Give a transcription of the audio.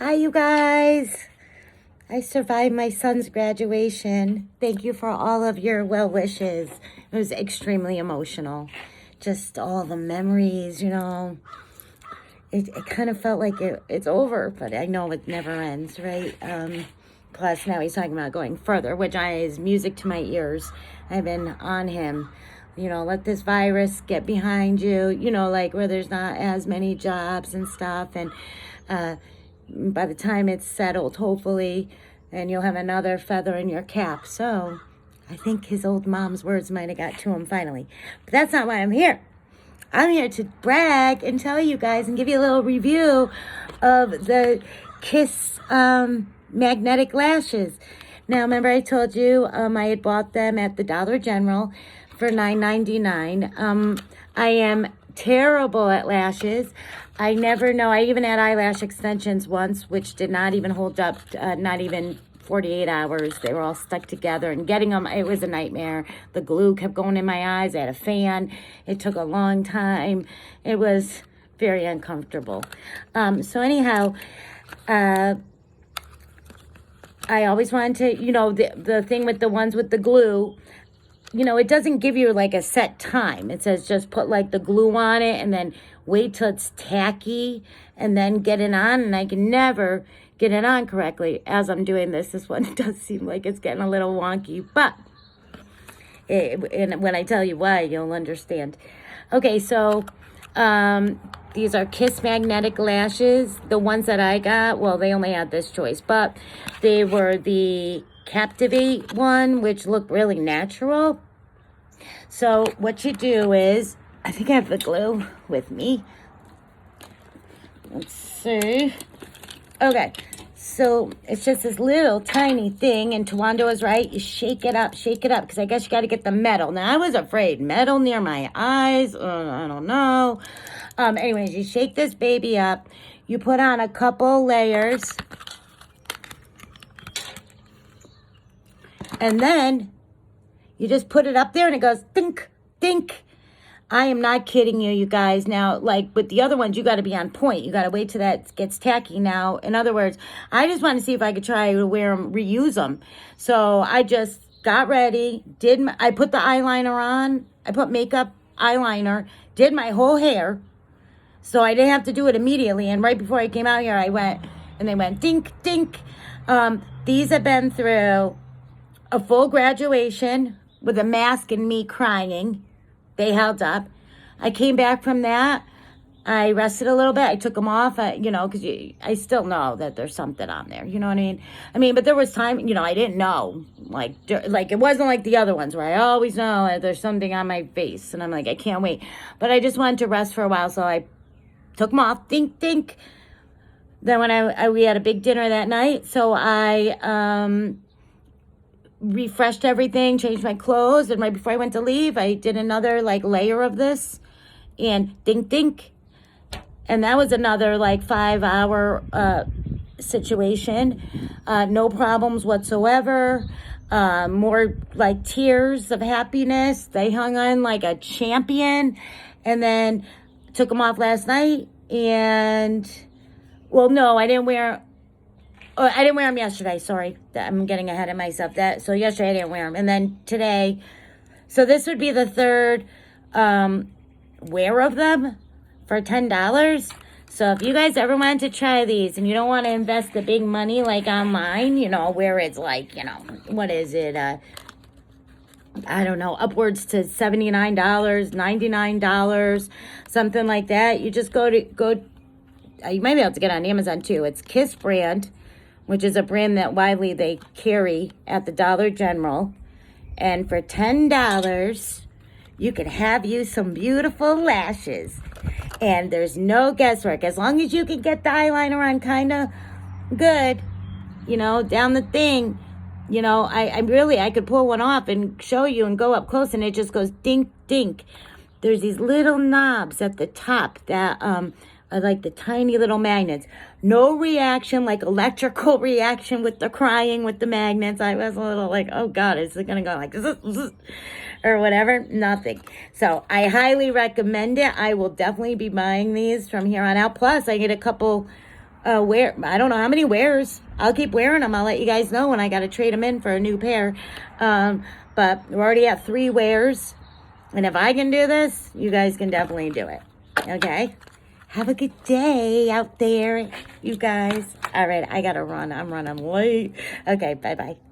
Hi, you guys. I survived my son's graduation. Thank you for all of your well wishes. It was extremely emotional. Just all the memories, It kind of felt like it's over, but I know it never ends, right? Plus, now he's talking about going further, which is music to my ears. I've been on him. Let this virus get behind you, like where there's not as many jobs and stuff. And by the time it's settled, hopefully, and you'll have another feather in your cap. So I think his old mom's words might have got to him finally. But that's not why I'm here. I'm here to brag and tell you guys and give you a little review of the Kiss magnetic lashes. Now, remember I told you I had bought them at the Dollar General for $9.99. I am terrible at lashes. I never know. I even had eyelash extensions once, which did not even hold up, not even 48 hours. They were all stuck together, and getting them, it was a nightmare. The glue kept going in my eyes. I had a fan. It took a long time. It was very uncomfortable. So anyhow, I always wanted to, the thing with the ones with the glue, it doesn't give you like a set time. It says just put like the glue on it and then wait till it's tacky and then get it on. And I can never get it on correctly as I'm doing this. This one does seem like it's getting a little wonky, but and when I tell you why, you'll understand. Okay, so these are Kiss magnetic lashes. The ones that I got, well, they only had this choice, but they were the Captivate one, which looked really natural. So what you do is, I think I have the glue with me. Let's see. Okay, so it's just this little tiny thing, and Tawanda was right. You shake it up, because I guess you got to get the metal. Now, I was afraid. Metal near my eyes, I don't know. Anyways, you shake this baby up. You put on a couple layers. And then you just put it up there and it goes dink, dink. I am not kidding you, you guys. Now, like with the other ones, you got to be on point. You got to wait till that gets tacky. Now, in other words, I just want to see if I could try to wear them, reuse them. So I just got ready, I put the eyeliner on. I put makeup, eyeliner, did my whole hair. So I didn't have to do it immediately. And right before I came out here, I went, and they went dink, dink. These have been through a full graduation with a mask and me crying. They held up. I came back from that. I rested a little bit. I took them off, because I still know that there's something on there. You know what I mean? But there was time, I didn't know. Like it wasn't like the other ones where I always know that there's something on my face. And I'm like, I can't wait. But I just wanted to rest for a while, so I took them off. Dink, dink. Then when we had a big dinner that night, so I refreshed everything, changed my clothes, and right before I went to leave, I did another layer of this, and dink dink, and that was another 5-hour situation. No problems whatsoever. More tears of happiness. They hung on like a champion, and then took them off last night. And well, no, I didn't wear them yesterday. Sorry, I'm getting ahead of myself. So yesterday I didn't wear them, and then today. So this would be the third wear of them for $10. So if you guys ever wanted to try these and you don't want to invest the big money like on mine, where it's what is it? I don't know, upwards to $79, $99, something like that. You just go. You might be able to get on Amazon too. It's Kiss brand, which is a brand that widely they carry at the Dollar General. And for $10, you can have you some beautiful lashes. And there's no guesswork. As long as you can get the eyeliner on kind of good, down the thing, I could pull one off and show you and go up close, and it just goes dink, dink. There's these little knobs at the top that are like the tiny little magnets. No reaction, like electrical reaction with the crying with the magnets. I was a little like, oh God, is it going to go like this or whatever? Nothing. So I highly recommend it. I will definitely be buying these from here on out. Plus, I get a couple wear. I don't know how many wears. I'll keep wearing them. I'll let you guys know when I got to trade them in for a new pair. But we're already at 3 wears. And if I can do this, you guys can definitely do it. Okay? Have a good day out there, you guys. All right, I got to run. I'm running late. Okay, bye-bye.